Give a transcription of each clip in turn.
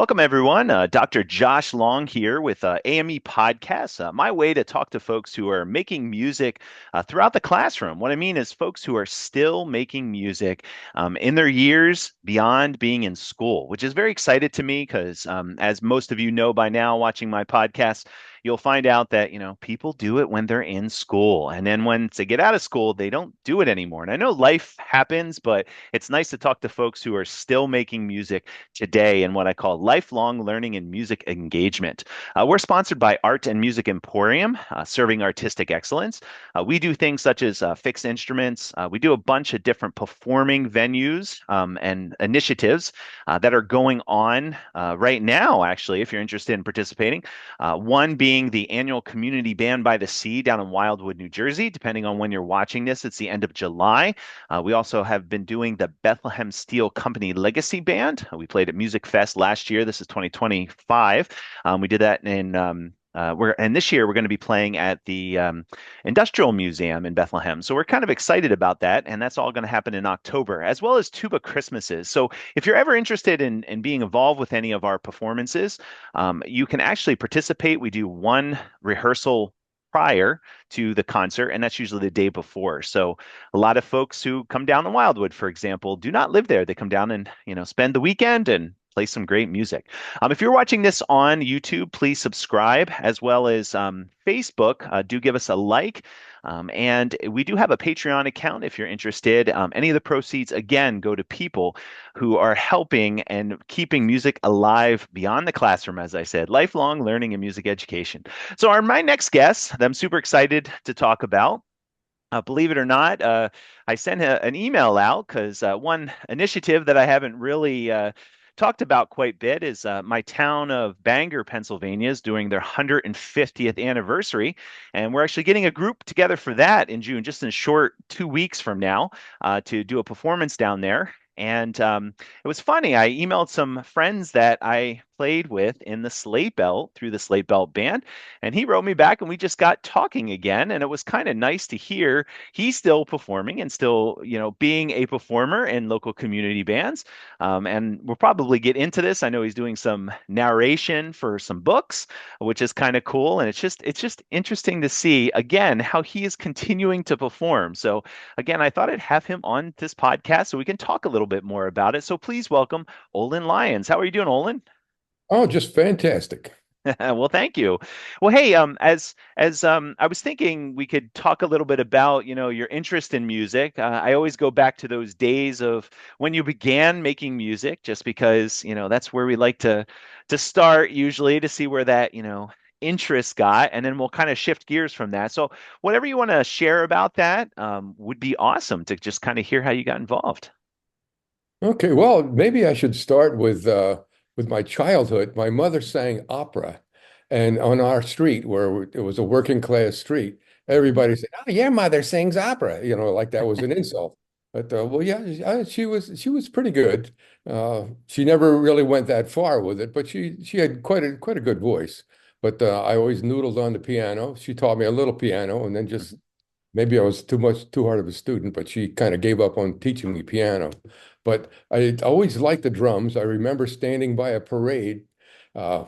Welcome, everyone. Dr. Josh Long here with AME Podcast, my way to talk to folks who are making music throughout the classroom. What I mean is folks who are still making music in their years beyond being in school, which is very excited to me because, as most of you know by now, watching my podcast, you'll find out that, people do it when they're in school. And then once they get out of school, they don't do it anymore. And I know life happens, but it's nice to talk to folks who are still making music today in what I call lifelong learning and music engagement. We're sponsored by Art and Music Emporium, serving artistic excellence. We do things such as fixed instruments. We do a bunch of different performing venues and initiatives that are going on right now, actually, if you're interested in participating. One being the annual Community Band by the Sea down in Wildwood, New Jersey. Depending on when you're watching this, it's the end of July. We also have been doing the Bethlehem Steel Company Legacy Band. We played at Music Fest last year. This is 2025. We did that and this year we're going to be playing at the Industrial Museum in Bethlehem. So we're kind of excited about that, and that's all going to happen in October, as well as Tuba Christmases. So if you're ever interested in being involved with any of our performances, you can actually participate. We do one rehearsal prior to the concert, and that's usually the day before. So a lot of folks who come down to Wildwood, for example, do not live there. They come down and spend the weekend and play some great music. If you're watching this on YouTube, please subscribe, as well as Facebook. Do give us a like. And we do have a Patreon account if you're interested. Any of the proceeds, again, go to people who are helping and keeping music alive beyond the classroom, as I said, lifelong learning and music education. So, my next guest that I'm super excited to talk about. Believe it or not, I sent an email out because one initiative that I haven't really talked about quite a bit is my town of Bangor, Pennsylvania, is doing their 150th anniversary. And we're actually getting a group together for that in June, just in a short 2 weeks from now, to do a performance down there. And it was funny. I emailed some friends that I played with in the Slate Belt through the Slate Belt band, and he wrote me back, and we just got talking again. And it was kind of nice to hear he's still performing and still, being a performer in local community bands. And we'll probably get into this. I know he's doing some narration for some books, which is kind of cool. And it's just interesting to see again how he is continuing to perform. So again, I thought I'd have him on this podcast so we can talk a little bit more about it. So please welcome Olin Lyons. How are you doing, Olin? Oh, just fantastic. Well, thank you. Well, hey, as I was thinking we could talk a little bit about, your interest in music. I always go back to those days of when you began making music, just because, that's where we like to start usually to see where that, interest got, and then we'll kind of shift gears from that. So whatever you want to share about that, would be awesome to just kind of hear how you got involved. Okay, well, maybe I should start with my childhood. My mother sang opera, and on our street, where it was a working class street, everybody said, "Oh, your mother sings opera," like that was an insult. But well, yeah, she was pretty good. She never really went that far with it, but she had quite a good voice. But I always noodled on the piano. She taught me a little piano, and then just maybe I was too hard of a student, but she kind of gave up on teaching me piano. But I always liked the drums. I remember standing by a parade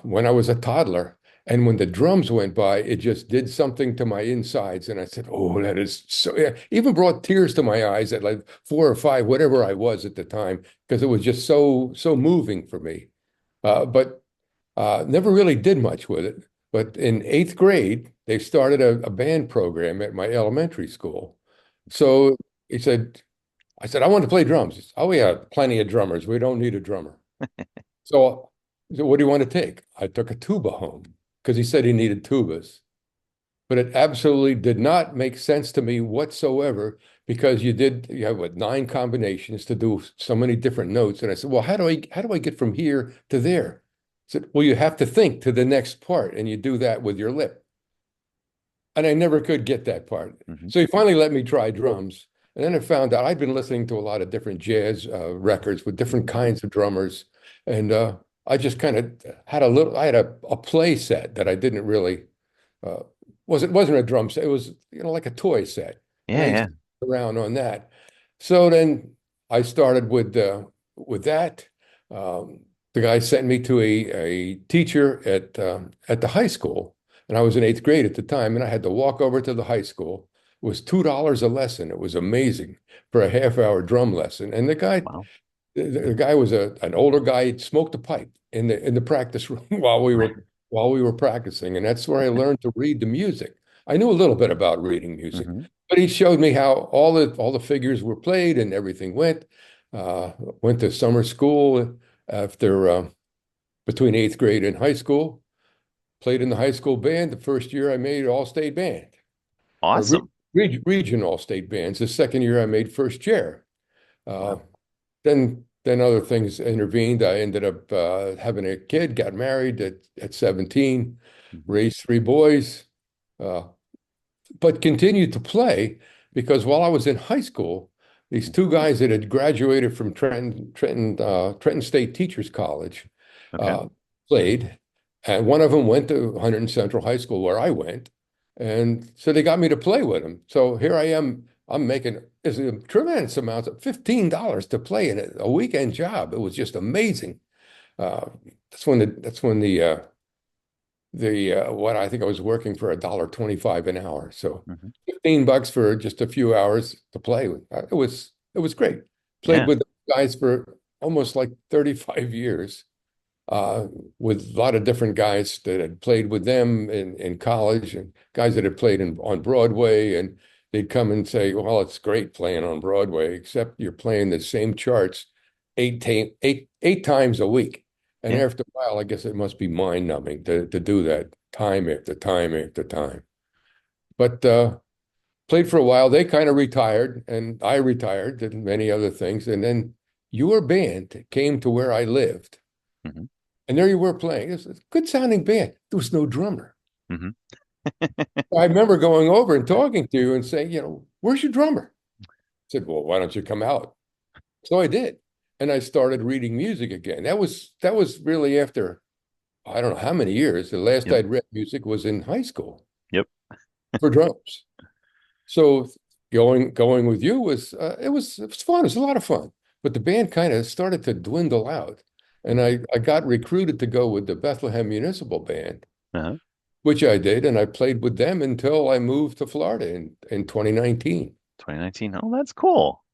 when I was a toddler, and when the drums went by, it just did something to my insides, and I said, "Oh, that is so." Yeah. Even brought tears to my eyes at like 4 or 5, whatever I was at the time, because it was just so moving for me. But never really did much with it. But in 8th grade, they started a band program at my elementary school. So he said, I said, I want to play drums. He said, oh, we have plenty of drummers. We don't need a drummer. So, so what do you want to take? I took a tuba home because he said he needed tubas. But it absolutely did not make sense to me whatsoever because you have what, 9 combinations to do so many different notes. And I said, well, how do I get from here to there? I said, well, you have to think to the next part, and you do that with your lip. And I never could get that part. Mhm. So he finally let me try drums. And then I found out I'd been listening to a lot of different jazz records with different kinds of drummers. And I just kind of I had a play set that I didn't really, uh, wasn't a drum set. It was, like a toy set. And Yeah, I used yeah. to sit around on that. So then I started with that. Um, the guy sent me to a teacher at the high school, and I was in eighth grade at the time, and I had to walk over to the high school. It was $2 a lesson. It was amazing for a half-hour drum lesson. And Wow. the guy was an older guy. He'd smoked a pipe in the practice room while we were practicing, and that's where I learned to read the music. I knew a little bit about reading music, Hmm. but he showed me how all the figures were played and everything went. Went to summer school after between eighth grade and high school. Played in the high school band. The first year I made all-state band, Awesome. region all-state bands. The second year I made first chair. Uh, Wow. then other things intervened. I ended up having a kid, got married at 17, Hmm. raised three boys, uh, but continued to play because while I was in high school, these two guys that had graduated from Trenton State Teachers College Okay. uh, played, and one of them went to Huntington Central High School where I went, and so they got me to play with them. So here I am. I'm making is a tremendous amount of $15 to play in a weekend job. It was just amazing. Uh, that's when the what I think I was working for $1.25 an hour. So Hmm. $15 for just a few hours to play with. It was great. Played Yeah. with guys for almost like 35 years, uh, with a lot of different guys that had played with them in college and guys that had played on Broadway. And they'd come and say, well, it's great playing on Broadway, except you're playing the same charts eight times a week. And Yeah. after a while, I guess it must be mind-numbing to do that time after time after time. But played for a while. They kind of retired, and I retired, did many other things. And then your band came to where I lived. Hmm. And there you were playing. It was a good sounding band. There was no drummer. Hmm. I remember going over and talking to you and saying, where's your drummer? I said, well, why don't you come out? So I did. And I started reading music again. That was really after I don't know how many years. The last Yep. I'd read music was in high school Yep. for drums. So going with you was it was fun. It was a lot of fun. But the band kind of started to dwindle out. And Hmm. I got recruited to go with the Bethlehem Municipal Band, Uh-huh. which I did, and I played with them until I moved to Florida in 2019. 2019. Oh, that's cool.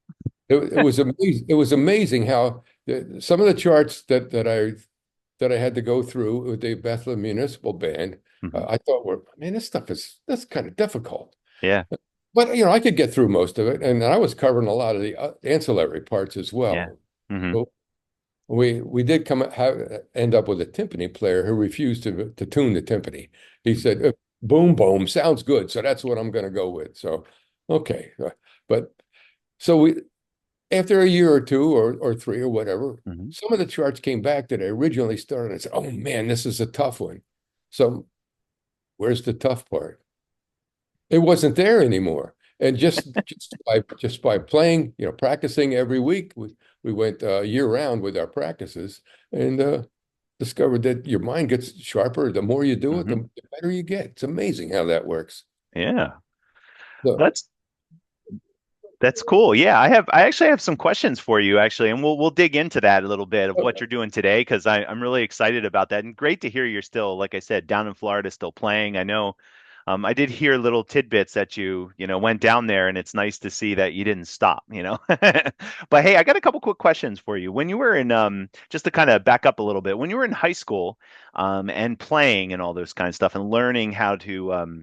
It was amazing. It was amazing how some of the charts that I had to go through with the Bethlehem Municipal Band, Hmm. I thought man, that's kind of difficult. Yeah. But I could get through most of it, and I was covering a lot of the ancillary parts as Yeah. well. Hmm. But we did end up with a timpani player who refused to tune the timpani. He said, "Boom, boom, sounds good, so that's what I'm going to go with." So, okay, but so we after a year or two or three or whatever, Hmm. some of the charts came back that I originally started. I said, "Oh man, this is a tough one." So where's the tough part? It wasn't there anymore. And just by playing, practicing every week, we went year round with our practices, and discovered that your mind gets sharper. The more you do it, Hmm. the better you get. It's amazing how that works. Yeah. So, That's cool. Yeah, I actually have some questions for you actually, and we'll dig into that a little bit of what you're doing today because I'm really excited about that. And great to hear you're still, like I said, down in Florida still playing. I know I did hear little tidbits that you went down there, and it's nice to see that you didn't stop. But hey, I got a couple quick questions for you. When you were in just to kind of back up a little bit, when you were in high school and playing and all those kind of stuff and learning how to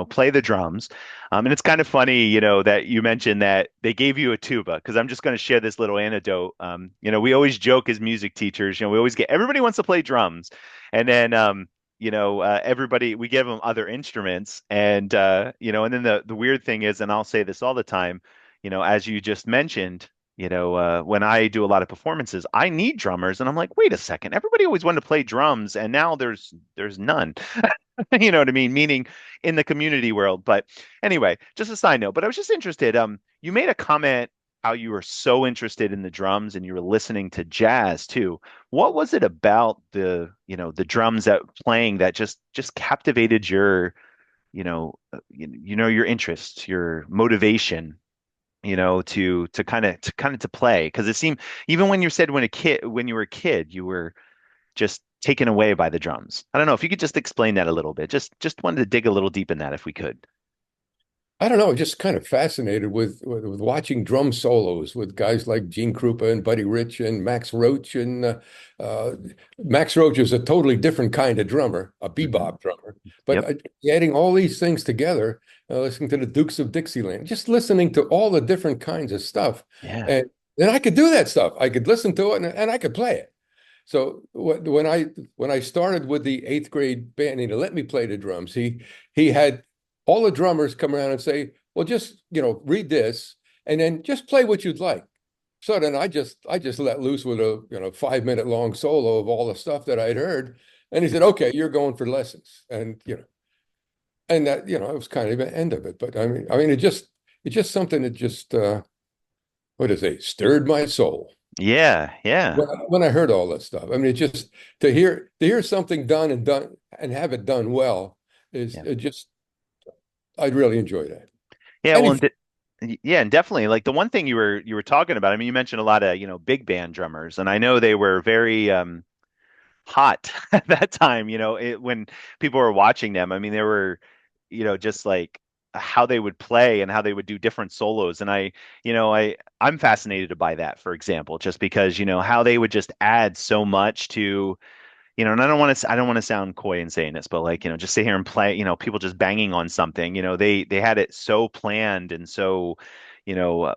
play the drums. And it's kind of funny, that you mentioned that they gave you a tuba, because I'm just going to share this little anecdote. We always joke as music teachers, we always get everybody wants to play drums. And then, everybody, we give them other instruments. And then the weird thing is, and I'll say this all the time, as you just mentioned, when I do a lot of performances, I need drummers. And I'm like, wait a second, everybody always wanted to play drums, and now there's none. You know what I mean? Meaning in the community world. But anyway, just a side note. But I was just interested. You made a comment how you were so interested in the drums and you were listening to jazz too. What was it about the drums that playing that just captivated your, your interest, your motivation? to play. Because it seemed even when you said when you were a kid, you were just taken away by the drums. I don't know if you could just explain that a little bit. Just wanted to dig a little deep in that if we could. I don't know, just kind of fascinated with watching drum solos with guys like Gene Krupa and Buddy Rich and Max Roach. And uh, Max Roach is a totally different kind of drummer, a Hmm. bebop drummer. But Yep. adding all these things together, listening to the Dukes of Dixieland, just listening to all the different kinds of stuff. Yeah. And then I could do that stuff. I could listen to it and I could play it. So when I started with the eighth grade band, and he let me play the drums. He had all the drummers come around and say, "Well, just read this, and then just play what you'd like." So then I just let loose with a 5 minute long solo of all the stuff that I'd heard, and he said, "Okay, you're going for lessons," and that it was kind of the end of it. But I mean, it's just something that just what is it, stirred my soul. Yeah. Yeah. When I heard all that stuff, I mean, it just to hear something done and have it done well is Yeah. it just I'd really enjoy that. Yeah. Well, Any yeah, and definitely like the one thing you were talking about. I mean, you mentioned a lot of, big band drummers, and I know they were very hot at that time, when people were watching them. I mean, they were, just like how they would play and how they would do different solos. And I'm fascinated by that, for example, just because, how they would just add so much to, and I don't want to sound coy in saying this, but like, just sit here and play, people just banging on something, they had it so planned and so,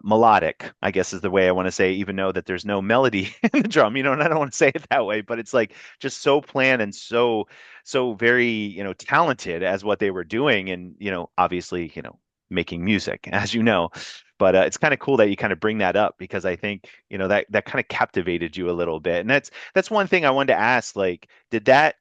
melodic, I guess is the way I want to say, even though that there's no melody in the drum, and I don't want to say it that way, but it's like just so planned and so very, talented as what they were doing and, obviously, making music, as you know. But it's kind of cool that you kind of bring that up because I think, that kind of captivated you a little bit. And that's one thing I wanted to ask. Like, did that,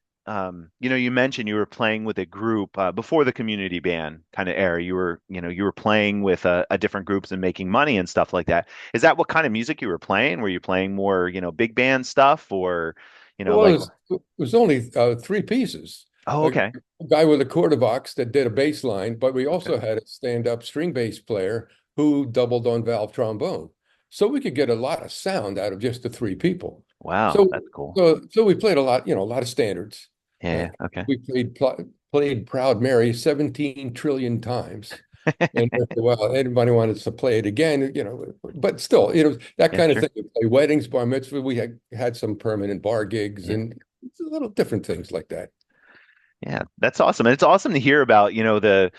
you mentioned you were playing with a group before the community band kind of era. You were playing with different groups and making money and stuff like that. Is that what kind of music you were playing? Were you playing more, big band stuff or, well, like, it was only three pieces. oh, A okay. guy with a quarter box that did a bass line, but we Okay. also had a stand-up string bass player who doubled on valve trombone, so we could get a lot of sound out of just the three people. Wow, So that's cool. so we played a lot of standards. Yeah, Uh, yeah, okay. we played Proud Mary 17 trillion times. And well, anybody wanted to play it again, but still, that Yeah, kind of sure. thing. We play weddings, bar mitzvah. We had some permanent bar gigs Yeah. and little different things like that. Yeah, that's awesome. And it's awesome to hear about, the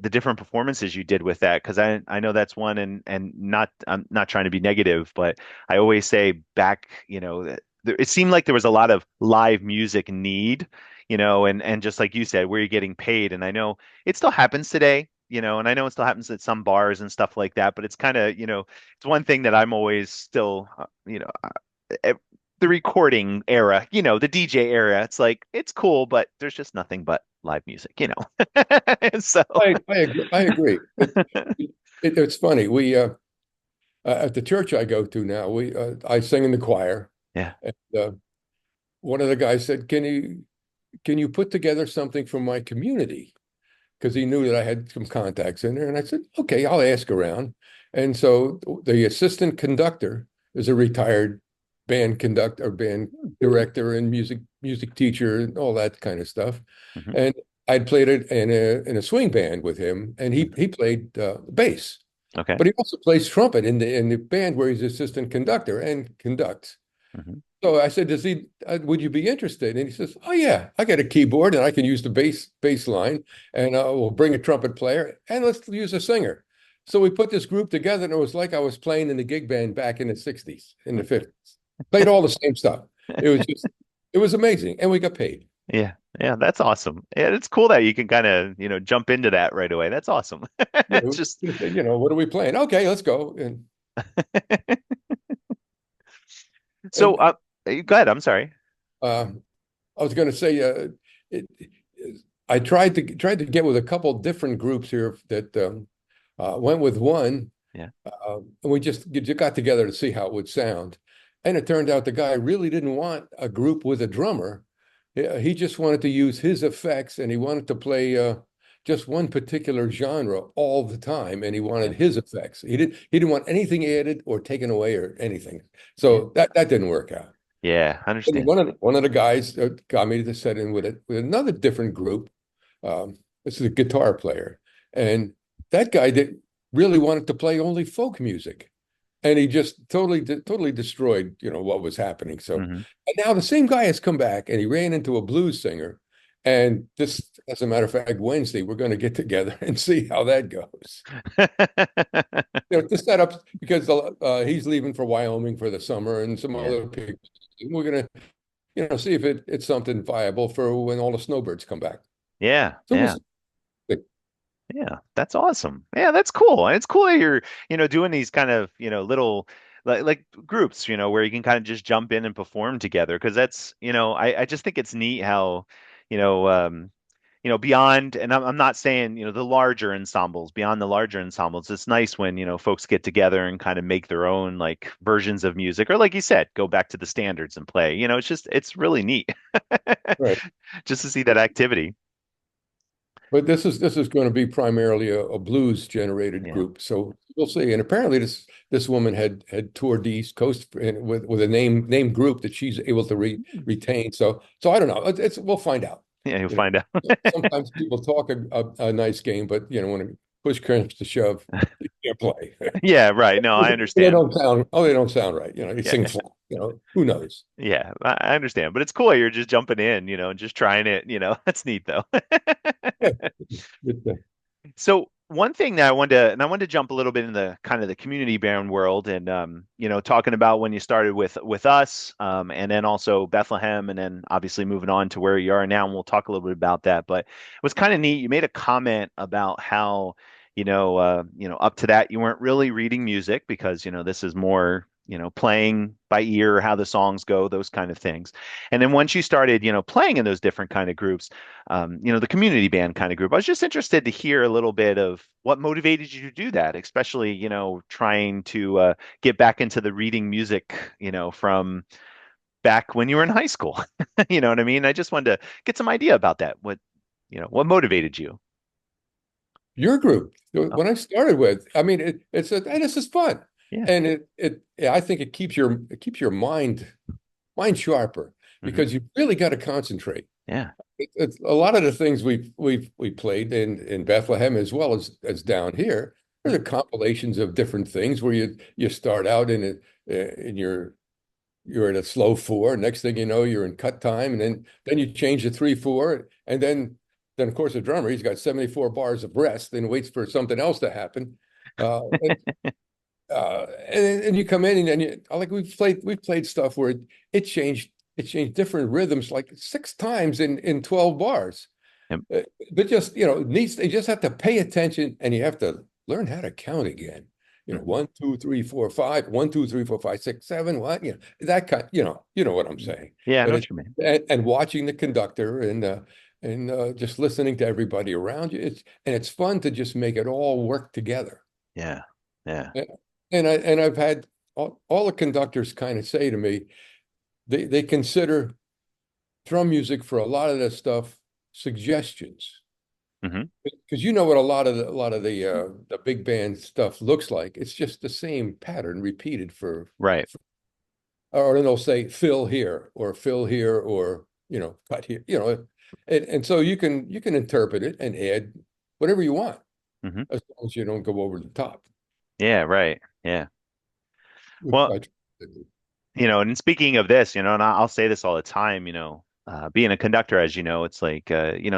different performances you did with that because I know that's one and not I'm not trying to be negative, but I always say back, that it seemed like there was a lot of live music need, and just like you said, where you're getting paid. And I know it still happens today, and I know it still happens at some bars and stuff like that, but it's kind of, it's one thing that I'm always still, eh, the recording era, the DJ era. It's like it's cool, but there's just nothing but live music. So I agree. It's funny. We at the church I go to now, we I sing in the choir, yeah. and one of the guys said, "Can you put together something from my community?" Because he knew that I had some contacts in there. And I said, okay, I'll ask around. And so the assistant conductor is a retired band conductor, band director, and music teacher, and all that kind of stuff. Hmm. And I'd played it in a swing band with him, and he played bass, Okay. but he also plays trumpet in the band where he's assistant conductor and conducts. Hmm. So I said, would you be interested? And he says, oh yeah, I got a keyboard and I can use the bass line and we'll bring a trumpet player and let's use a singer. So we put this group together and it was like I was playing in the gig band back in the 60s, in the 50s. Played all the same stuff. It was amazing. And we got paid. Yeah. Yeah, that's awesome. Yeah, it's cool that you can kind of, jump into that right away. That's awesome. Yeah, It's just what are we playing? Okay, let's go. so And go ahead. I'm sorry. uh, I was going to say, it, I tried to get with a couple different groups here that went with one, Yeah. and we just got together to see how it would sound. And it turned out the guy really didn't want a group with a drummer. Yeah, he just wanted to use his effects, and he wanted to play just one particular genre all the time, and he wanted his effects. He didn't want anything added or taken away or anything. Yeah. So that didn't work out. Yeah, I And understand. one of the guys got me to set in with another different group. This is a guitar player, and that guy did really wanted to play only folk music, and he just totally destroyed what was happening. So, Hmm. and now the same guy has come back, and he ran into a blues singer, and this, as a matter of fact, Wednesday we're going to get together and see how that goes. To set up because he's leaving for Wyoming for the summer, and some Yeah. other people. We're gonna see if it's something viable for when all the snowbirds come back. Yeah. So we'll Yeah. see. Yeah, that's awesome. Yeah, that's cool. And it's cool that you're, doing these kind of, little like groups, where you can kind of just jump in and perform together. Because that's, I just think it's neat how, you know, um, beyond, and I'm not saying, the larger ensembles, beyond the larger ensembles, it's nice when, folks get together and kind of make their own like versions of music, or like you said, go back to the standards and play. It's really neat Right. just to see that activity. But this is going to be primarily a blues generated Yeah. group. So we'll see. And apparently this woman had toured the East Coast with a name group that she's able to retain. So I don't know. We'll find out. Yeah, you'll You know, find out. sometimes people talk a nice game, but when push comes to shove, you can't play. Yeah, right. No, I They understand. don't sound. Oh, they don't sound right. They Yeah, sing flat. Who knows? yeah, I understand. But it's cool. You're just jumping in, and just trying it. That's neat though. Yeah. Good. So one thing that I wanted to jump a little bit in the kind of the community band world, and talking about when you started with us, and then also Bethlehem, and then obviously moving on to where you are now, and we'll talk a little bit about that. But it was kind of neat. You made a comment about how up to that you weren't really reading music because this is more playing by ear, how the songs go, those kind of things. And then once you started playing in those different kind of groups, the community band kind of group. I was just interested to hear a little bit of what motivated you to do that, especially, trying to get back into the reading music, from back when you were in high school. You know what I mean? I just wanted to get some idea about that. What motivated you? Your group, Oh, when I started with, I mean, this is fun, yeah. and I think it keeps your mind sharper Hmm. because you really got to concentrate. Yeah. It's a lot of the things we played in Bethlehem as well as down here are the compilations of different things where you start out in you're at a slow four. Next thing you know, you're in cut time, and then you change to 3/4, and then of course the drummer he's got 74 bars of rest and waits for something else to happen. And you come in and then like we've played stuff where it changed different rhythms like 6 times in 12 bars. Yep. Uh, but just needs they just have to pay attention and you have to learn how to count again. Mhm. 1, 2, 3, 4, 5, 1, 2, 3, 4, 5, 6, 7, what, that kind, what I'm saying. Yeah, I know But what you mean. and watching the conductor and just listening to everybody around you. It's fun to just make it all work together. Yeah. Yeah. And I've had all the conductors kind of say to me, they consider drum music for a lot of this stuff suggestions. Hmm. Because you know what a lot of the big band stuff looks like. It's just the same pattern repeated Right. or then they'll say fill here or cut here, and so you can interpret it and add whatever you want Hmm. as long as you don't go over the top, Yeah, right. Yeah. which Well, I try to do. and speaking of this, and I'll say this all the time, being a conductor, as you know, it's like,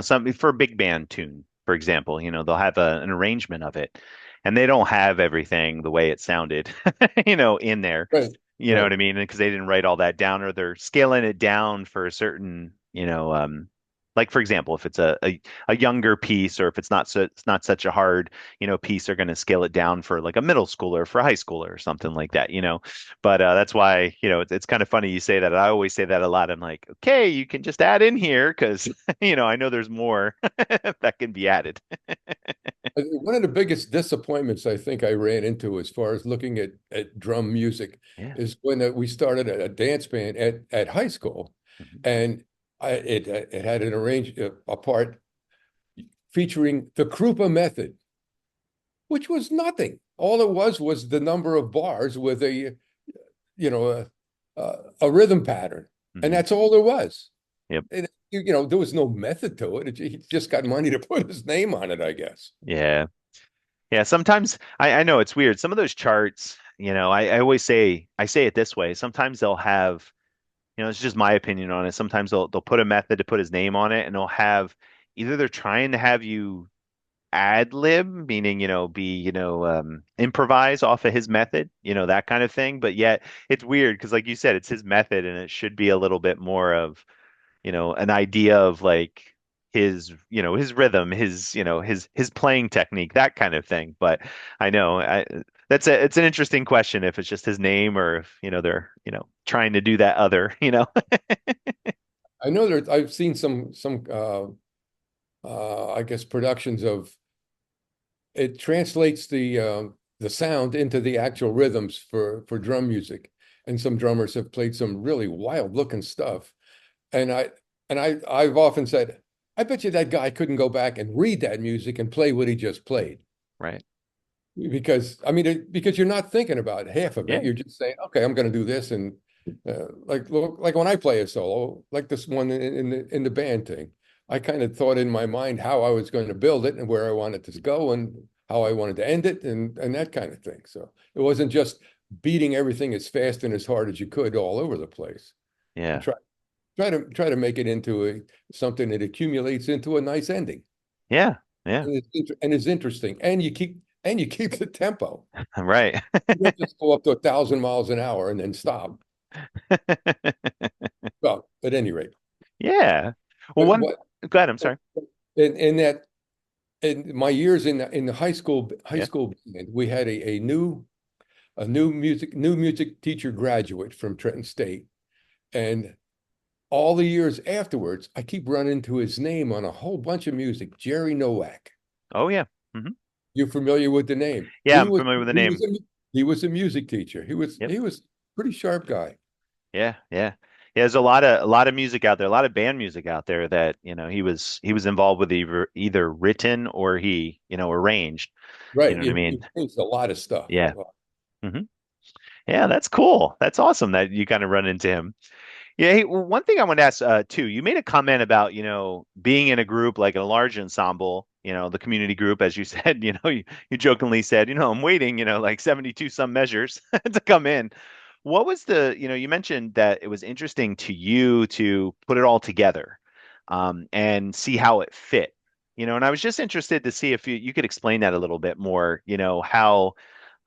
something for a big band tune, for example, they'll have an arrangement of it and they don't have everything the way it sounded, in there. Right, You know what right. I mean? Because they didn't write all that down, or they're scaling it down for a certain, like for example, if it's a younger piece, or if it's not such a hard, piece, they're going to scale it down for like a middle schooler, for a high schooler, or something like that. But that's why, it's kind of funny you say that. I always say that a lot. I'm like, okay, you can just add in here because, I know there's more that can be added. One of the biggest disappointments I think I ran into as far as looking at drum music Yeah. is when we started a dance band at high school, Mhm. and it had an arrange a part featuring the Krupa method, which was nothing. All it was the number of bars with you know, a rhythm pattern, and Hmm. that's all there was. Yep. And there was no method to it. He just got money to put his name on it, I guess. Yeah. Yeah. Sometimes I know it's weird. Some of those charts, I always I say it this way. Sometimes they'll have, it's just my opinion on it. Sometimes they'll put a method to put his name on it, and they'll have either they're trying to have you ad lib, meaning, improvise off of his method, that kind of thing. But yet it's weird because, like you said, it's his method and it should be a little bit more of, an idea of like his rhythm, his playing technique, that kind of thing. But I know it's an interesting question if it's just his name or if, they're, trying to do that other. I know there. I've seen some I guess productions of it translates the sound into the actual rhythms for drum music, and some drummers have played some really wild looking stuff. And I've often said, I bet you that guy couldn't go back and read that music and play what he just played. Right. Because I mean, because you're not thinking about half of it. Yeah. You're just saying, okay, I'm going to do this, and like when I play a solo, like this one in the band thing, I kind of thought in my mind how I was going to build it and where I wanted to go and how I wanted to end it and that kind of thing. So it wasn't just beating everything as fast and as hard as you could all over the place. And Yeah. try to make it into something that accumulates into a nice ending Yeah. Yeah. and is interesting, and you keep the tempo. Right. You don't just go up to 1,000 miles an hour and then stop. Well, at any rate, Yeah. Well, but one, what go ahead. I'm sorry. in that in my years in the high Yeah. school band, we had a new music teacher graduate from Trenton State, and all the years afterwards, I keep running into his name on a whole bunch of music. Jerry Nowak. Oh, yeah. Hmm. You're familiar with the name? Yeah. I'm familiar with the He was name. a music teacher. He was Yep. he was a pretty sharp guy. Yeah. Yeah. Yeah. There's a lot of music out there, a lot of band music out there that, he was involved with either written or he, arranged. You Right. know what I He mean? changed a lot of stuff. Yeah. Hmm. Yeah. That's cool. That's awesome that you kind of run into him. Yeah, hey, well, one thing I want to ask too, you made a comment about, being in a group like a large ensemble, the community group, as you said, you jokingly said, I'm waiting, like 72 some measures to come in. What was you mentioned that it was interesting to you to put it all together, and see how it fit, and I was just interested to see if you could explain that a little bit more, how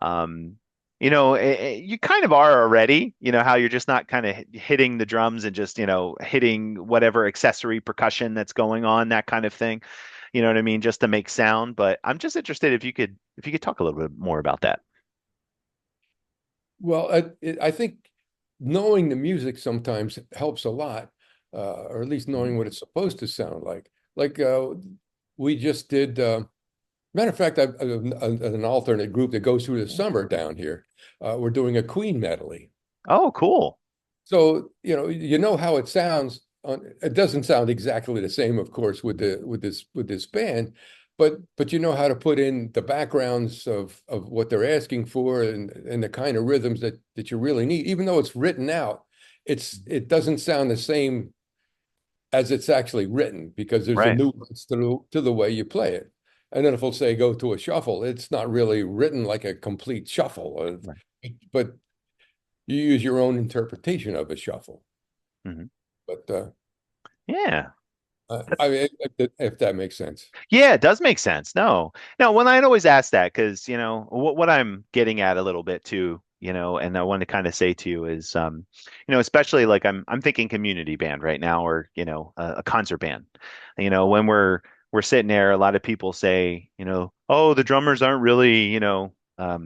um, you kind of are already, how you're just not kind of hitting the drums and just, hitting whatever accessory percussion that's going on, that kind of thing. You know what I mean? Just to make sound. But I'm just interested if you could talk a little bit more about that. Well, I think knowing the music sometimes helps a lot, or at least Mhm. knowing what it's supposed to sound like. Like we just did. Matter of fact, I've an alternate group that goes through the summer down here. We're doing a Queen medley. Oh, cool. So, you know how it sounds it doesn't sound exactly the same, of course, with this band, but you know how to put in the backgrounds of what they're asking for and the kind of rhythms that you really need. Even though it's written out, it doesn't sound the same as it's actually written because there's a Right. nuance to the way you play it. And then if we'll say go to a shuffle, it's not really written like a complete shuffle, Right. but you use your own interpretation of a shuffle. Hmm. But Yeah. I mean, if that makes sense. Yeah, it does make sense. No, when I'd always ask that, because what I'm getting at a little bit too, and I want to kind of say to you is, especially like I'm thinking community band right now, or a concert band. When we're sitting there, a lot of people say, oh, the drummers aren't really, not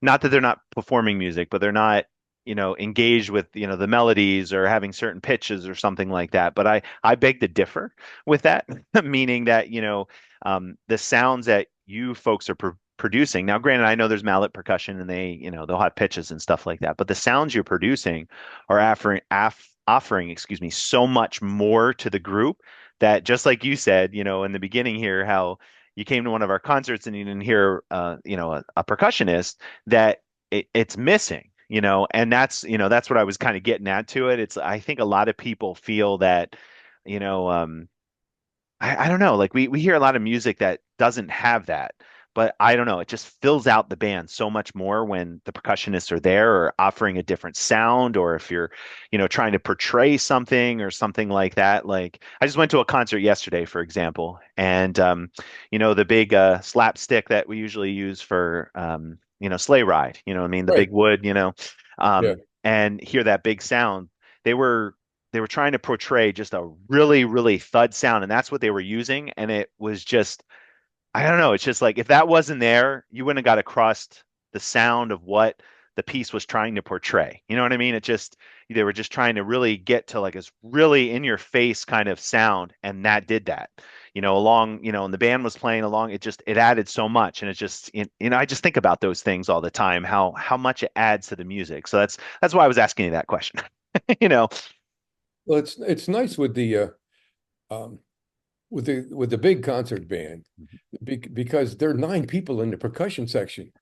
that they're not performing music, but they're not, engaged with, the melodies or having certain pitches or something like that. But I beg to differ with that, meaning that, the sounds that you folks are producing. Now, granted, I know there's mallet percussion and they'll have pitches and stuff like that, but the sounds you're producing are offering, excuse me, so much more to the group that just like you said, in the beginning here, how you came to one of our concerts and you didn't hear, a percussionist that it's missing, and that's what I was kind of getting at to it. I think a lot of people feel that, you know, um, I don't know. Like we hear a lot of music that doesn't have that, but I don't know. It just fills out the band so much more when the percussionists are there or offering a different sound, or if you're, trying to portray something or something like that. Like I just went to a concert yesterday, for example, and the big slapstick that we usually use for sleigh ride. You know what I mean? The Right. big wood. Yeah. And hear that big sound. They were they were trying to portray just a really, really thud sound, and that's what they were using. And it was just, I don't know, it's just like if that wasn't there, you wouldn't have got across the sound of what the piece was trying to portray. You know what I mean? They were just trying to really get to like this really in your face kind of sound, and that did that. And the band was playing along, it added so much. And it's just, I just think about those things all the time, how much it adds to the music. So that's why I was asking you that question. You know. Well, it's nice with the um, with the big concert band because there are 9 people in the percussion section.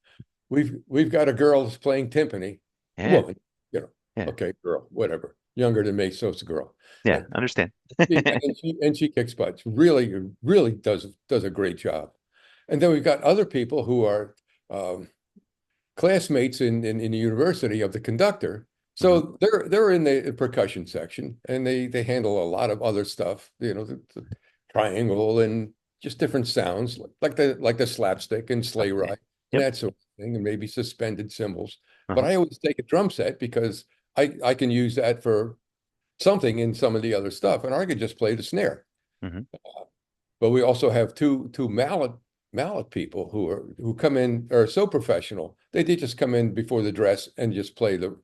We've got a girl that's playing timpani, Yeah, woman, you know, yeah, okay, girl, whatever, younger than me, so it's a girl, yeah, and understand. she kicks butt. She really really does a great job. And then we've got other people who are um, classmates in the university of the conductor. Hmm. So they're in the percussion section and they handle a lot of other stuff, the triangle and just different sounds like the slapstick and sleigh Yeah. ride and Yep. that sort of thing, and maybe suspended cymbals. But Uh-huh. I always take a drum set because I can use that for something in some of the other stuff, and I could just play the snare. Hmm. But we also have two mallet people who come in are so professional. They just come in before the dress and just play the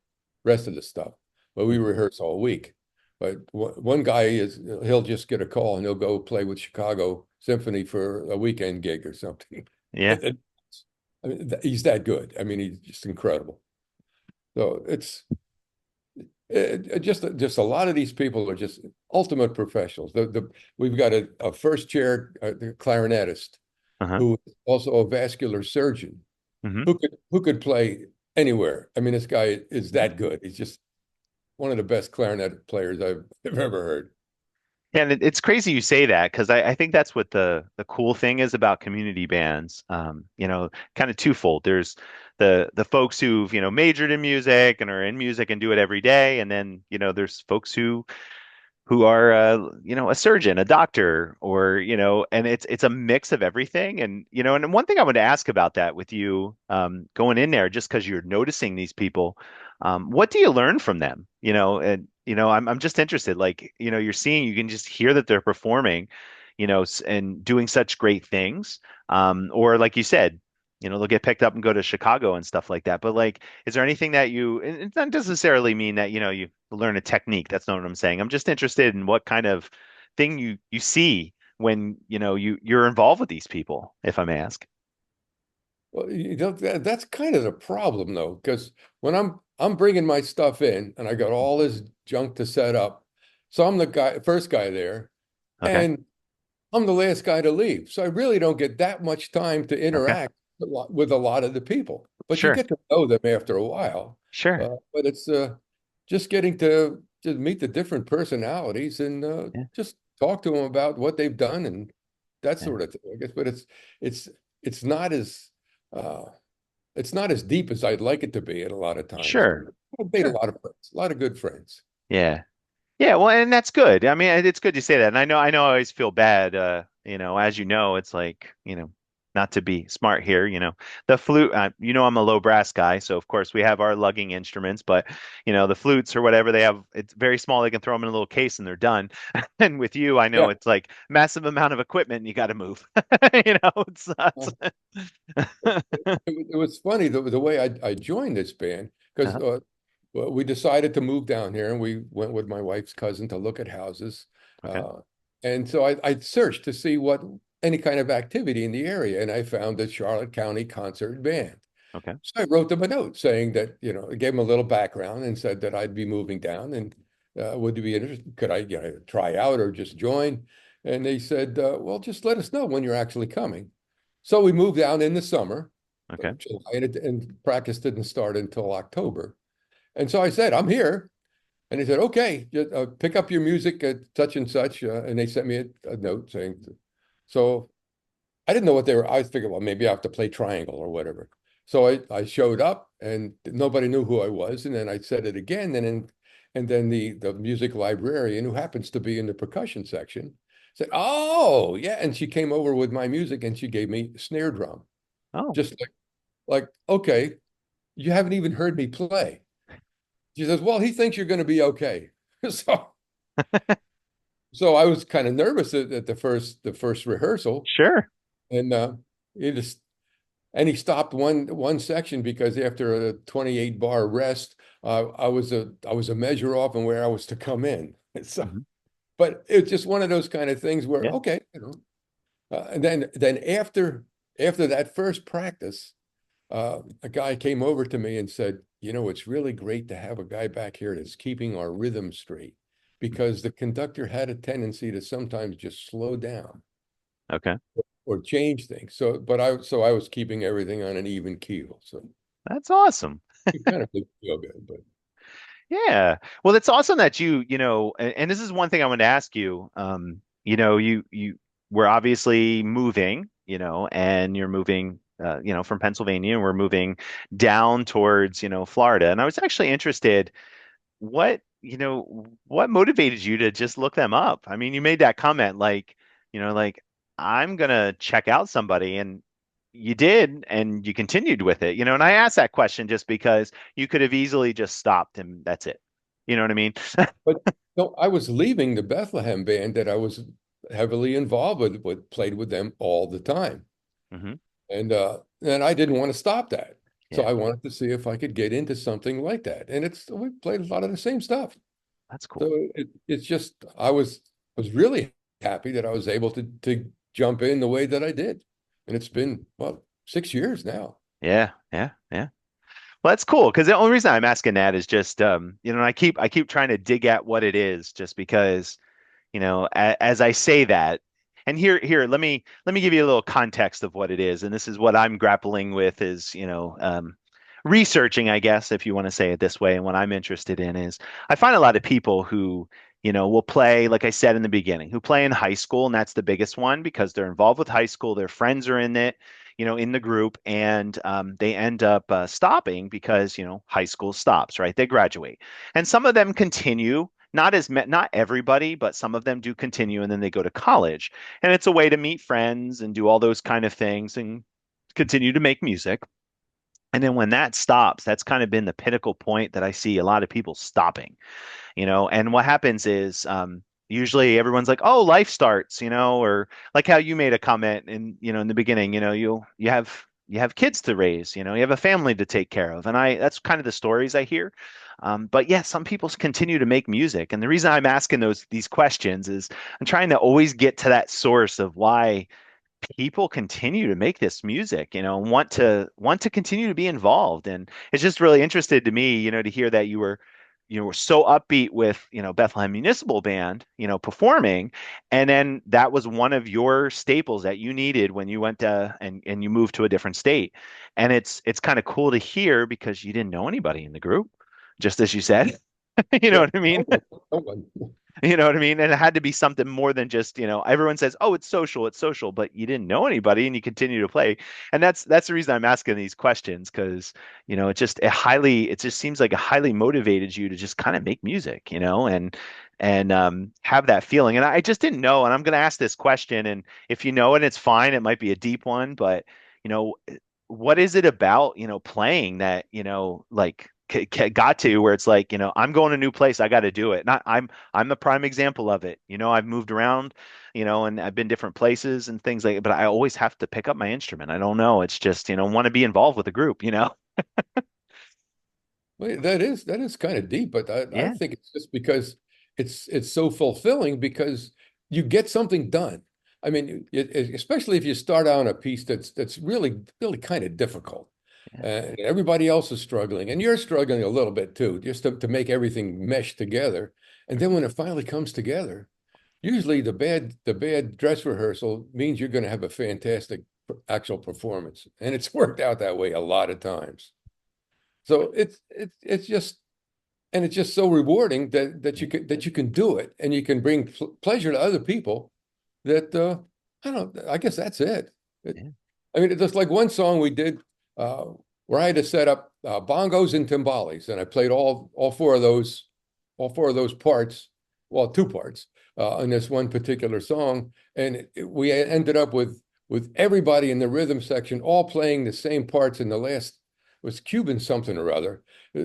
rest of the stuff. But we rehearse all week. But one guy he'll just get a call and he'll go play with Chicago Symphony for a weekend gig or something. Yeah. I mean, he's that good. I mean, he's just incredible. So just a lot of these people are just ultimate professionals. We've got a first chair clarinetist Uh-huh. who is also a vascular surgeon Hmm. who could play anywhere. I mean, this guy is that good. He's just one of the best clarinet players I've ever heard. Yeah, and it's crazy you say that because I think that's what the cool thing is about community bands. Kind of twofold. There's the folks who've, majored in music and are in music and do it every day, and then, there's folks who are a surgeon, a doctor, or and it's a mix of everything. And and one thing I wanted to ask about that with you, going in there, just because you're noticing these people, what do you learn from them? And I'm just interested. Like, you can just hear that they're performing, and doing such great things. Or like you said, they'll get picked up and go to Chicago and stuff like that. But like, is there anything that and it doesn't necessarily mean that, you learn a technique. That's not what I'm saying. I'm just interested in what kind of thing you see when, you're involved with these people, if I may ask. Well, that's kind of the problem though, because when I'm bringing my stuff in and I got all this junk to set up, so I'm the first guy there, Okay. and I'm the last guy to leave. So I really don't get that much time to Okay. interact with a lot of the people. But you Sure. get to know them after a while. Sure. But it's just getting to just meet the different personalities and Yeah. just talk to them about what they've done and that Yeah. sort of thing, I guess. But it's it's not as uh, it's not as deep as I'd like it to be at a lot of times. But Sure. I've made a Sure. lot of friends, a lot of good friends. Yeah. Yeah, well, and that's good. I mean, it's good you say that. And I know I always feel bad, as it's like, not to be smart here, the flute, I'm a low brass guy, so of course we have our lugging instruments, but the flutes or whatever they have, it's very small. They can throw them in a little case and they're done. And with you, I know Yeah. it's like massive amount of equipment and you got to move. It was funny the way I joined this band because Uh-huh. well, we decided to move down here and we went with my wife's cousin to look at houses. Okay. Uh, and so I searched to see what any kind of activity in the area, and I found the Charlotte County Concert Band. Okay. So I wrote them a note saying that, I gave them a little background and said that I'd be moving down and would you be interested? Could I, try out or just join? And they said, well, just let us know when you're actually coming. So we moved down in the summer, Okay. July, and practice didn't start until October. And so I said, I'm here. And he said, okay, just, pick up your music at such and such. And they sent me a note saying, so I didn't know what they were. I figured, well, maybe I have to play triangle or whatever. So I showed up and nobody knew who I was. And then I said it again. And then the music librarian, who happens to be in the percussion section, said, oh, yeah. And she came over with my music and she gave me a snare drum. Oh, Just like, okay, you haven't even heard me play. She says, well, he thinks you're going to be okay. So so I was kind of nervous at the first rehearsal. sure. And he just and he stopped one section because after a 28 bar rest, I was a measure off and where I was to come in. So, Hmm. but it's just one of those kind of things where Yeah. okay, and then after that first practice, a guy came over to me and said, it's really great to have a guy back here that's keeping our rhythm straight because the conductor had a tendency to sometimes just slow down Okay. or change things. So I was keeping everything on an even keel. So That's awesome. it kind of made me feel good, but Yeah. Well, it's awesome that and this is one thing I wanted to ask you. You were obviously moving, and you're moving, from Pennsylvania, and we're moving down towards, Florida. And I was actually interested, what motivated you to just look them up? I mean, you made that comment like I'm gonna check out somebody, and you did, and you continued with it, and I asked that question just because you could have easily just stopped and that's it. You know what I mean? but no, I was leaving the Bethlehem band that I was heavily involved with played with them all the time. Hmm. And I didn't want to stop that. So Yeah, I wanted to see if I could get into something like that. And we played a lot of the same stuff. that's So cool. it's just I was really happy that I was able to jump in the way that I did. And it's been, well, 6 years now. Yeah, yeah, yeah. Well, that's cool because the only reason I'm asking that is just and I keep trying to dig at what it is just because as I say that, and here, let me give you a little context of what it is, and this is what I'm grappling with is, researching, I guess, if you want to say it this way, and what I'm interested in is I find a lot of people who, will play, like I said in the beginning, who play in high school, and that's the biggest one because they're involved with high school, their friends are in it, in the group, and they end up stopping because, high school stops, right? They graduate, and some of them continue not everybody, but some of them do continue and then they go to college. And it's a way to meet friends and do all those kind of things and continue to make music. And then when that stops, that's kind of been the pinnacle point that I see a lot of people stopping, and what happens is usually everyone's like, oh, life starts, or like how you made a comment in the beginning, you have kids to raise, you have a family to take care of. And that's kind of the stories I hear. But yeah, some people continue to make music. And the reason I'm asking these questions is I'm trying to always get to that source of why people continue to make this music, and want to continue to be involved. And it's just really interested to me, to hear that you were so upbeat with, Bethlehem Municipal Band, performing, and then that was one of your staples that you needed when you went to and you moved to a different state. And it's kind of cool to hear because you didn't know anybody in the group, just as you said. You know Yeah. what I mean? No one. You know what I mean? And it had to be something more than just, everyone says, "Oh, it's social," but you didn't know anybody and you continue to play. And that's the reason I'm asking these questions because, it just seems like it highly motivated you to just kind of make music, and have that feeling. And I just didn't know, and I'm going to ask this question, and if you know it, it's fine. It might be a deep one, but you know, what is it about, playing that, like got to where it's like, I'm going to a new place, I got to do it. Not I'm the prime example of it. I've moved around, and I've been different places and things like, but I always have to pick up my instrument. I don't know. It's just, want to be involved with a group. Well, that is kind of deep, but I Yeah. think it's just because it's so fulfilling because you get something done. I mean, especially if you start out on a piece that's really really kind of difficult, Yeah. and everybody else is struggling, and you're struggling a little bit too, just to make everything mesh together. And then when it finally comes together, usually the bad dress rehearsal means you're going to have a fantastic actual performance, and it's worked out that way a lot of times. So it's just and it's just so rewarding that you can do it and you can bring pleasure to other people that I guess that's it. Yeah. I mean, it's just like one song we did uh, where I had to set up bongos and timbales, and I played all four of those parts, well, two parts in this one particular song, and we ended up with everybody in the rhythm section all playing the same parts in the last was Cuban something or other uh,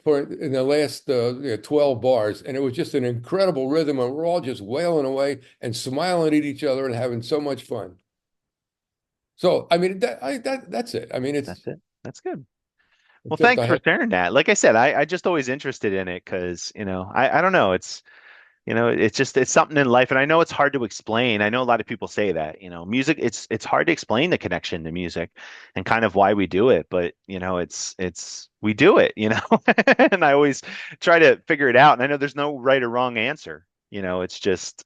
for in the last 12 bars, and it was just an incredible rhythm, and we're all just wailing away and smiling at each other and having so much fun. So, I mean, that's it. I mean, That's it. That's good. Well, it's just thanks I for had, sharing that. Like I said, I just always interested in it because, I don't know. It's just it's something in life, and I know it's hard to explain. I know a lot of people say that, music, it's hard to explain the connection to music and kind of why we do it, but it's we do it, and I always try to figure it out. And I know there's no right or wrong answer. It's just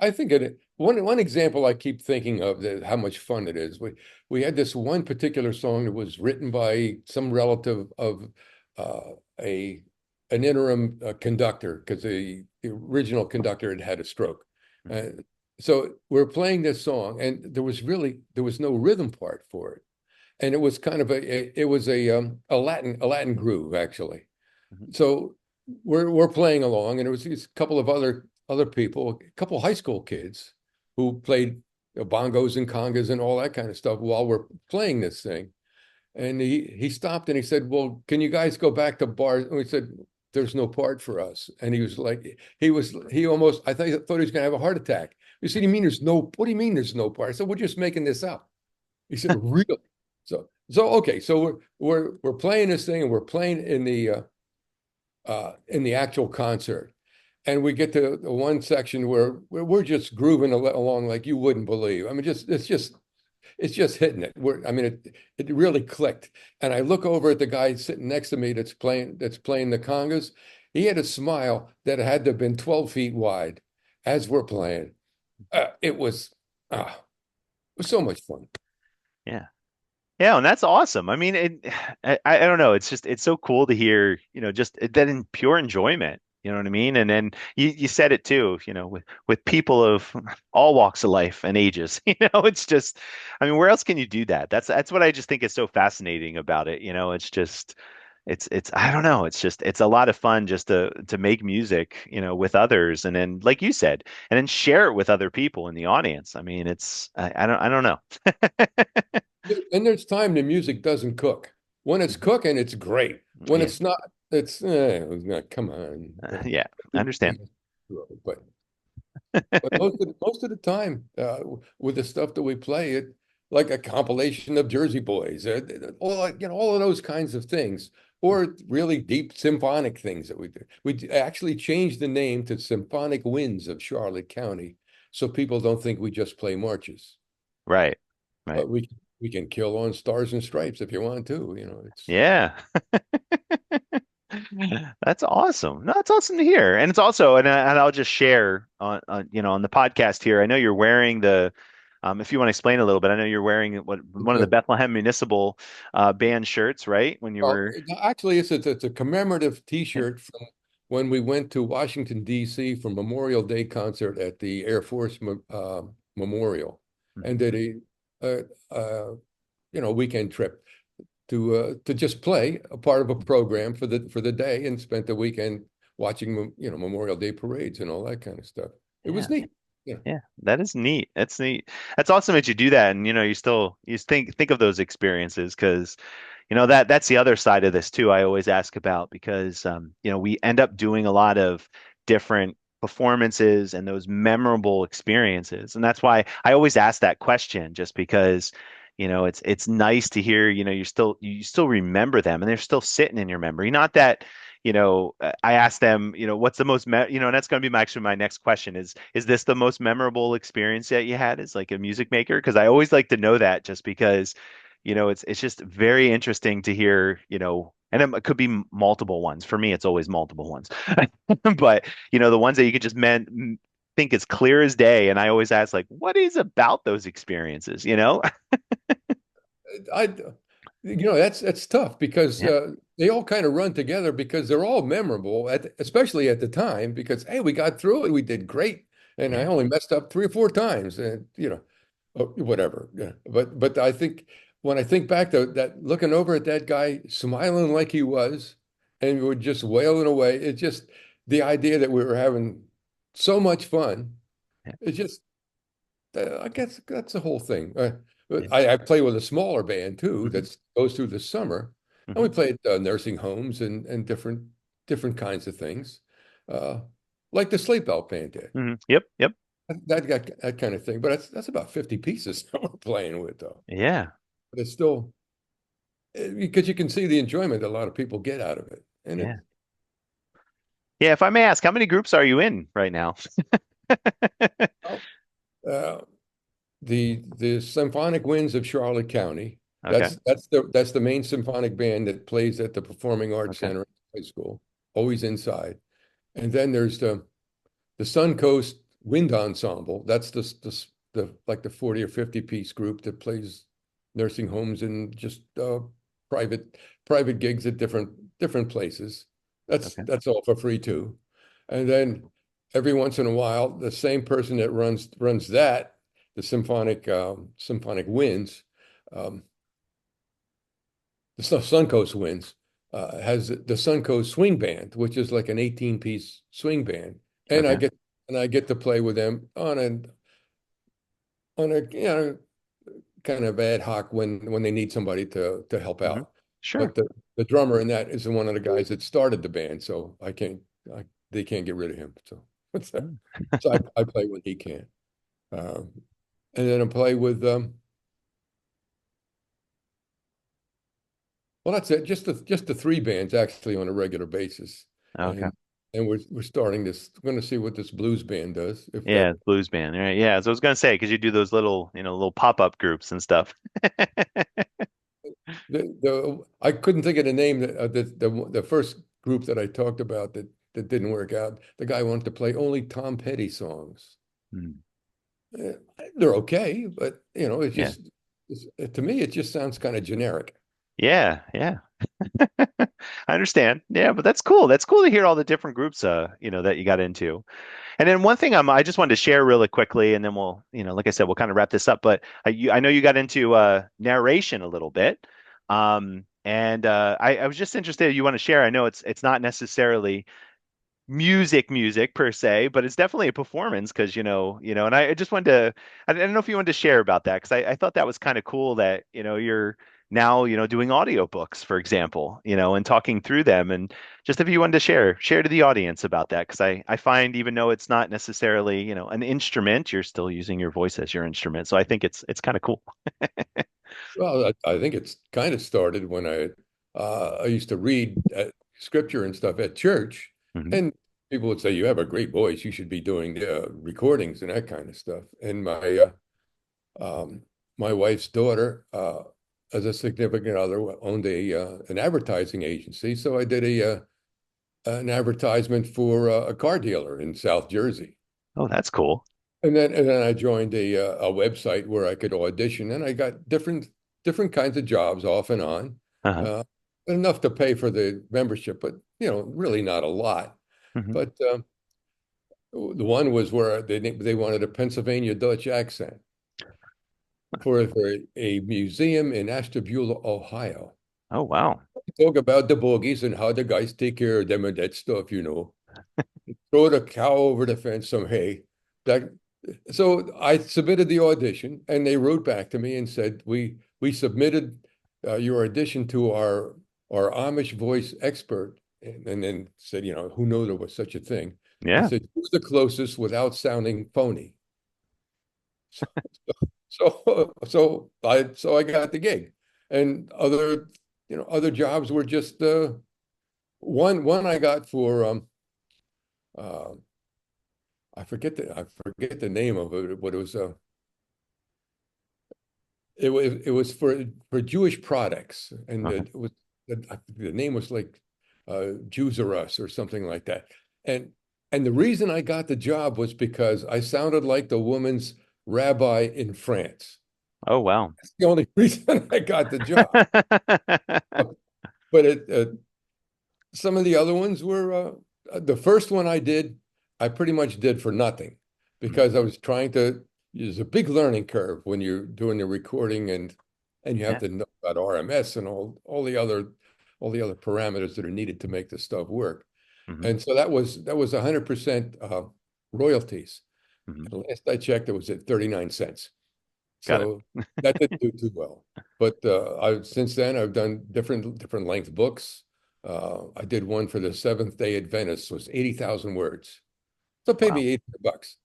I think one example I keep thinking of that how much fun it is. We had this one particular song that was written by some relative of uh, a an interim conductor because the original conductor had had a stroke. Uh, so we're playing this song, and there was no rhythm part for it, and it was kind of it was a Latin groove actually. So we're playing along, and it was these couple of other people, a couple of high school kids who played bongos and congas and all that kind of stuff while we're playing this thing. And he stopped and he said, "Well, can you guys go back to bars?" And we said, "There's no part for us." And he was like, he almost, thought he was going to have a heart attack. We said, "You mean there's no? What do you mean there's no part?" I said, "We're just making this up." He said, "Really?" So okay, so we're playing this thing and we're playing in the actual concert. And we get to the one section where we're just grooving along like you wouldn't believe. I mean, it's just hitting it. I mean, it really clicked. And I look over at the guy sitting next to me that's playing the congas. He had a smile that had to have been 12 feet wide as we're playing. It was so much fun. Yeah. Yeah, and that's awesome. I mean, I don't know. It's just it's so cool to hear, just that in pure enjoyment. You know what I mean? And then you said it too, with people of all walks of life and ages. It's just, I mean, where else can you do that? That's what I just think is so fascinating about it. It's just, it's I don't know. It's just it's a lot of fun just to make music, with others, and then like you said, and then share it with other people in the audience. I mean, I don't know. And there's time the music doesn't cook. When it's Mhm. cooking, it's great. When Yeah. it's not, come on. Yeah, I understand. But but most of the time, with the stuff that we play, it like a compilation of Jersey Boys, all of those kinds of things, or really deep symphonic things that we do. We actually changed the name to Symphonic Winds of Charlotte County, so people don't think we just play marches. Right. Right. But we can kill on Stars and Stripes if you want to. It's Yeah. That's awesome. No, that's awesome to hear. And it's also, and I'll just share on the podcast here. I know you're wearing if you want to explain a little bit, I know you're wearing one of the Bethlehem Municipal band shirts, right? When you well, were, actually, it's a commemorative T-shirt from when we went to Washington, D.C. for Memorial Day concert at the Air Force Memorial, and Mhm. did a, weekend trip to just play a part of a program for the day and spent the weekend watching Memorial Day parades and all that kind of stuff. It was Yeah. neat. Yeah. Yeah, that is neat. That's neat. That's awesome that you do that, and you think of those experiences because that's the other side of this too. I always ask about because we end up doing a lot of different performances and those memorable experiences, and that's why I always ask that question, just because it's nice to hear you still remember them and they're still sitting in your memory. Not that. I asked them, what's the most, and that's going to be actually my next question is this the most memorable experience that you had as like a music maker? Because I always like to know that just because, it's just very interesting to hear, And it could be multiple ones. For me, it's always multiple ones. But the ones that you could just think as clear as day. And I always ask, like, what is about those experiences, you know? I, that's tough because Yeah, they all kind of run together because they're all memorable, especially at the time. Because hey, we got through it, we did great, and I yeah, only messed up 3 or 4 times, and whatever. Yeah. But I think when I think back to that, looking over at that guy smiling like he was, and we were just wailing away, it's just the idea that we were having so much fun. yeah, It's just I guess that's the whole thing. yeah. But I play with a smaller band too Hmm. that goes through the summer, and Hmm. we play at nursing homes and different kinds of things, uh, like the Sleep Out band did. Hmm. Yep, yep. That got that kind of thing. But that's about 50 pieces that we're playing with though. Yeah, But it's still because you can see the enjoyment a lot of people get out of it, and yeah. Yeah, if I may ask, how many groups are you in right now? oh, uh, the Symphonic Winds of Charlotte County. Okay, That's the main symphonic band that plays at the Performing Arts okay, Center at high school, always inside. And then there's the Suncoast Wind Ensemble. That's the like the 40 or 50 piece group that plays nursing homes and just private private gigs at different places. That's okay, that's all for free too. And then every once in a while, the same person that runs that, the Symphonic Winds, um, the Suncoast Winds, has the Suncoast Swing Band, which is like an 18-piece swing band, and okay. I get to play with them on a kind of ad hoc when they need somebody to help Hmm. out. Sure. But the drummer in that is one of the guys that started the band, so they can't get rid of him. So Mm. so I play when he can, um, and then I play with well, that's it. Just the three bands actually on a regular basis, Okay. and we're starting this. We're going to see what this blues band does. If that Yeah, blues band. Right. Yeah. So I was gonna say, because you do those little pop-up groups and stuff. the I couldn't think of the name that the first group that I talked about that didn't work out. The guy wanted to play only Tom Petty songs. Hmm. Eh, they're okay, but Yeah. to me it just sounds kind of generic. Yeah. Yeah. I understand. Yeah, but that's cool. That's cool to hear all the different groups, that you got into. And then one thing I just wanted to share really quickly, and then we'll, like I said, we'll kind of wrap this up. But I know you got into narration a little bit, and I was just interested. You want to share? I know it's not necessarily music per se, but it's definitely a performance because and I just wanted to, I don't know if you wanted to share about that because I thought that was kind of cool that you're now doing audiobooks, for example, and talking through them, and just if you wanted to share to the audience about that because I find even though it's not necessarily an instrument, you're still using your voice as your instrument, so I think it's kind of cool. Well, I think it's kind of started when I used to read scripture and stuff at church, Hmm. and people would say, "You have a great voice. You should be doing recordings and that kind of stuff." And um, my wife's daughter, as a significant other, owned a an advertising agency, so I did an advertisement for a car dealer in South Jersey. Oh, that's cool. And then I joined a website where I could audition, and I got different kinds of jobs off and on, Uh-huh. uh, enough to pay for the membership, but really not a lot. Hmm. But the one was where they wanted a Pennsylvania Dutch accent for a museum in Ashtabula, Ohio. Oh, wow. Talk about the bogies and how the guys take care of them and that stuff. Throw the cow over the fence, some hay. That so I submitted the audition, and they wrote back to me and said, "We submitted your audition to our Amish voice expert," and then said, who knew there was such a thing? They Yeah. said, "Who's the closest without sounding phony?" So I got the gig, and other jobs were just one I got for uh, I forget the name of it, but it was for Jewish products, and Uh-huh. it was the name was like Jews or Us or something like that. And the reason I got the job was because I sounded like the woman's rabbi in France. Oh, wow. That's the only reason I got the job. But some of the other ones were the first one I did, I pretty much did for nothing Mhm. because I was trying to. There's a big learning curve when you're doing the recording, and you have Yeah. to know about RMS and all the other parameters that are needed to make the stuff work. Hmm. And so that was 100% royalties. Hmm. And the last I checked, it was at 39 cents. Got it. So that didn't do too well. But I since then I've done different length books. I did one for the Seventh Day Adventists, was 80,000 words. So it paid Wow. me $800.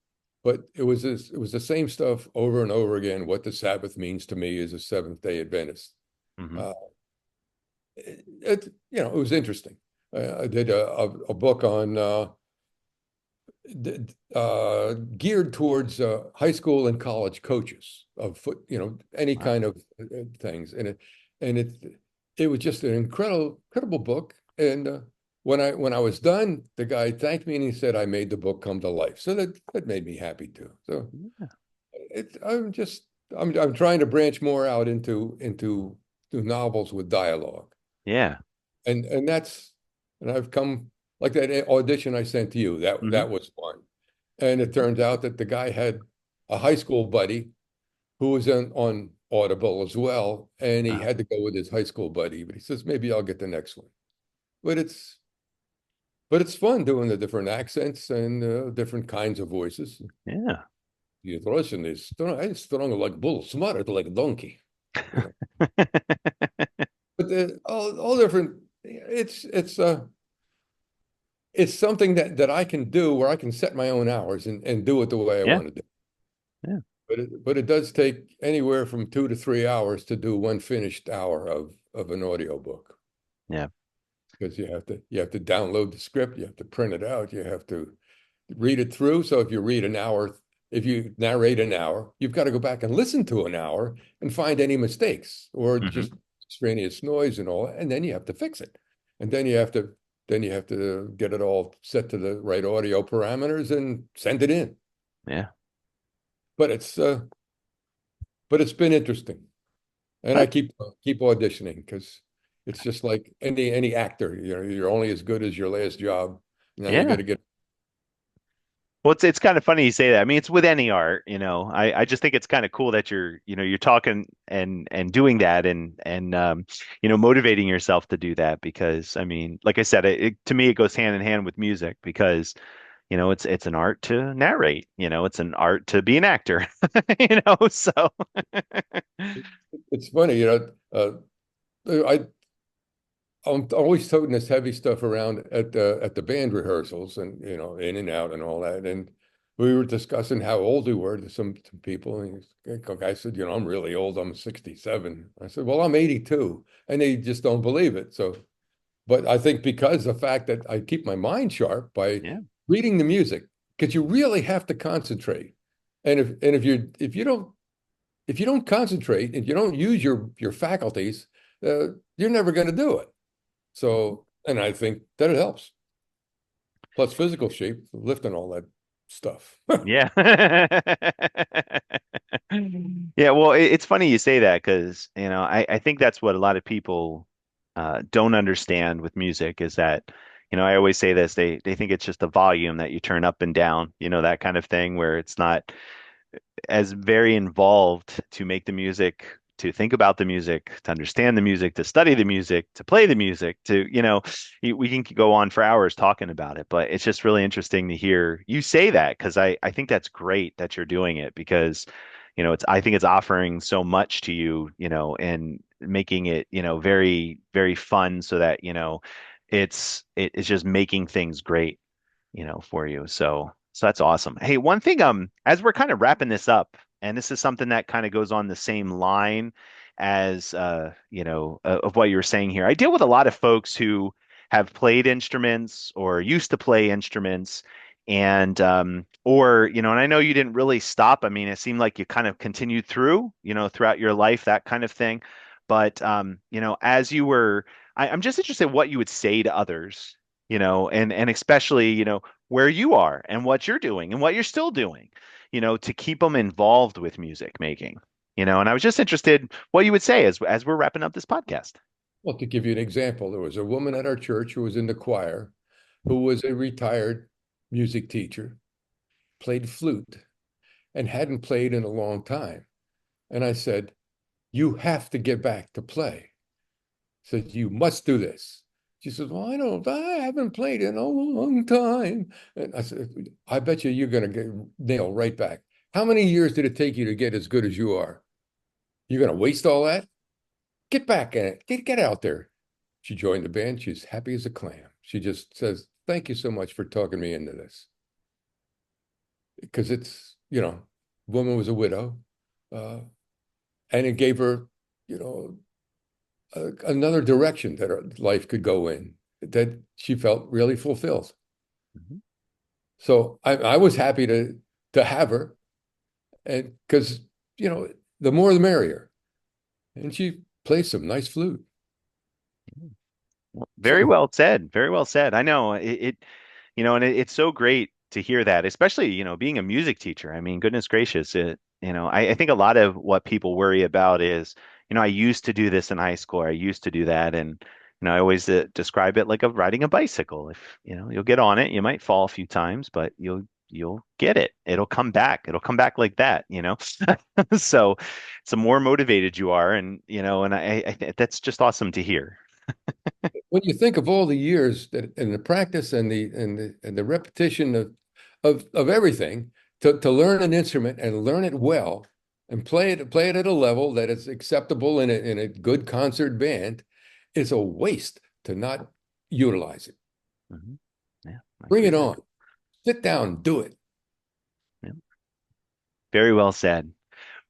But it was the same stuff over and over again. What the Sabbath means to me as a Seventh Day Adventist. Hmm. Uh, it was interesting. I did a book on geared towards high school and college coaches of any Wow. kind of things, and it was just an incredible book. And when I was done, the guy thanked me and he said I made the book come to life. So that made me happy too. So Yeah. I'm trying to branch more out into novels with dialogue, Yeah. and I've come like that audition I sent to you. That Hmm. that was fun. And it turns out that the guy had a high school buddy who was on Audible as well, and he Uh, had to go with his high school buddy. But he says maybe I'll get the next one. But it's fun doing the different accents and different kinds of voices. yeah. The Russian is strong like bull, smart like donkey. You know, but all different. It's something that I can do where I can set my own hours and do it the way I Yeah. want to do. Yeah. But it does take anywhere from 2 to 3 hours to do one finished hour of an audio book Yeah. because you have to download the script, you have to print it out, you have to read it through. So if you narrate an hour, you've got to go back and listen to an hour and find any mistakes or Hmm. just extraneous noise and all, and then you have to fix it. And then you have to get it all set to the right audio parameters and send it in. Yeah. But it's been interesting. And I But keep auditioning because it's just like any actor, you're only as good as your last job. Now you got yeah. to get. Well, it's kind of funny you say that. I mean, it's with any art, you know. I just think it's kind of cool that you're talking and doing that and motivating yourself to do that because I mean, like I said, to me it goes hand in hand with music because it's an art to narrate, it's an art to be an actor, so It's funny, I'm always toting this heavy stuff around at the band rehearsals and in and out and all that. And we were discussing how old we were to some people. And the guy said, I'm really old. I'm 67. I said, well, I'm 82. And they just don't believe it. So, but I think because the fact that I keep my mind sharp by yeah, reading the music, because you really have to concentrate. And if you don't concentrate, if you don't use your faculties, you're never going to do it. So, and I think that it helps. Plus physical shape, lifting all that stuff. yeah. Yeah, well, it's funny you say that because, I think that's what a lot of people don't understand with music is that, I always say this, they think it's just a volume that you turn up and down, that kind of thing where it's not as very involved to make the music, to think about the music, to understand the music, to study the music, to play the music, we can go on for hours talking about it. But it's just really interesting to hear you say that because I think that's great that you're doing it because, I think it's offering so much to you, and making it, very, very fun so that, it's just making things great for you. So that's awesome. Hey, one thing, as we're kind of wrapping this up, and this is something that kind of goes on the same line as of what you were saying here. I deal with a lot of folks who have played instruments or used to play instruments and I know you didn't really stop. I mean, it seemed like you kind of continued throughout your life, that kind of thing. But as you were I'm just interested in what you would say to others, and especially, where you are and what you're doing and what you're still doing, to keep them involved with music making, and I was just interested what you would say as we're wrapping up this podcast. Well, to give you an example, there was a woman at our church who was in the choir, who was a retired music teacher, played flute, and hadn't played in a long time. And I said, "You have to get back to play." Said, "You must do this." She says, "Well, I haven't played in a long time." And I said, "I bet you're going to get nailed right back. How many years did it take you to get as good as you are? You're going to waste all that? Get back in it. Get out there." She joined the band. She's happy as a clam. She just says, "Thank you so much for talking me into this." Because woman was a widow, uh, and it gave her, you know, another direction that her life could go in that she felt really fulfilled. Mhm. So I was happy to have her, and because the more the merrier. And she plays some nice flute. Well, very So well said. Very well said. I know and it's so great to hear that, especially, being a music teacher. I mean, goodness gracious, I think a lot of what people worry about is, I used to do this in high school, or I used to do that. And, I always describe it like riding a bicycle. If, you'll get on it, you might fall a few times, but you'll get it. It'll come back. It'll come back like that. So, the more motivated you are, and that's just awesome to hear. when you think of all the years that and the practice and the repetition of everything to learn an instrument and learn it well and play it at a level that is acceptable in a good concert band, it's a waste to not utilize it. Mhm. Yeah, I Bring agree it with on. Sit down, do it. you. Yeah, very well said.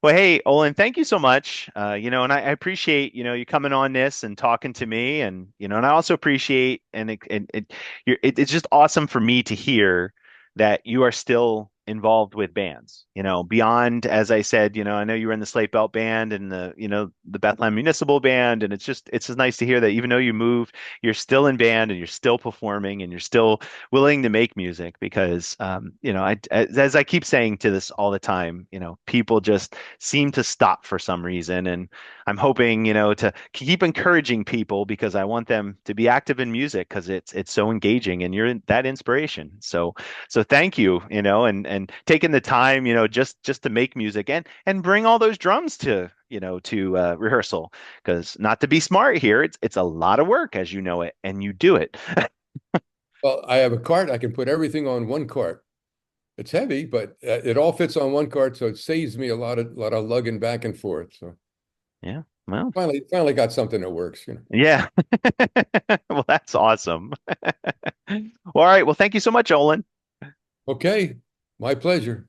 Well, hey, Olin, thank you so much. And I appreciate, you coming on this and talking to me, and I also appreciate, it's just awesome for me to hear that you are still involved with bands, beyond, as I said, I know you were in the Slate Belt Band and the Bethlehem Municipal Band, and it's just nice to hear that even though you moved, you're still in band and you're still performing and you're still willing to make music because, as I keep saying to this all the time, people just seem to stop for some reason. And I'm hoping, to keep encouraging people because I want them to be active in music because it's so engaging and you're that inspiration. So thank you, and taking the time, just to make music and bring all those drums to rehearsal because not to be smart here, it's a lot of work as you know it and you do it. Well, I have a cart. I can put everything on one cart. It's heavy, but it all fits on one cart, so it saves me a lot of lugging back and forth. So Yeah. Well, finally got something that works. yeah. Well, that's awesome. Well, all right. Well, thank you so much, Olin. Okay, my pleasure.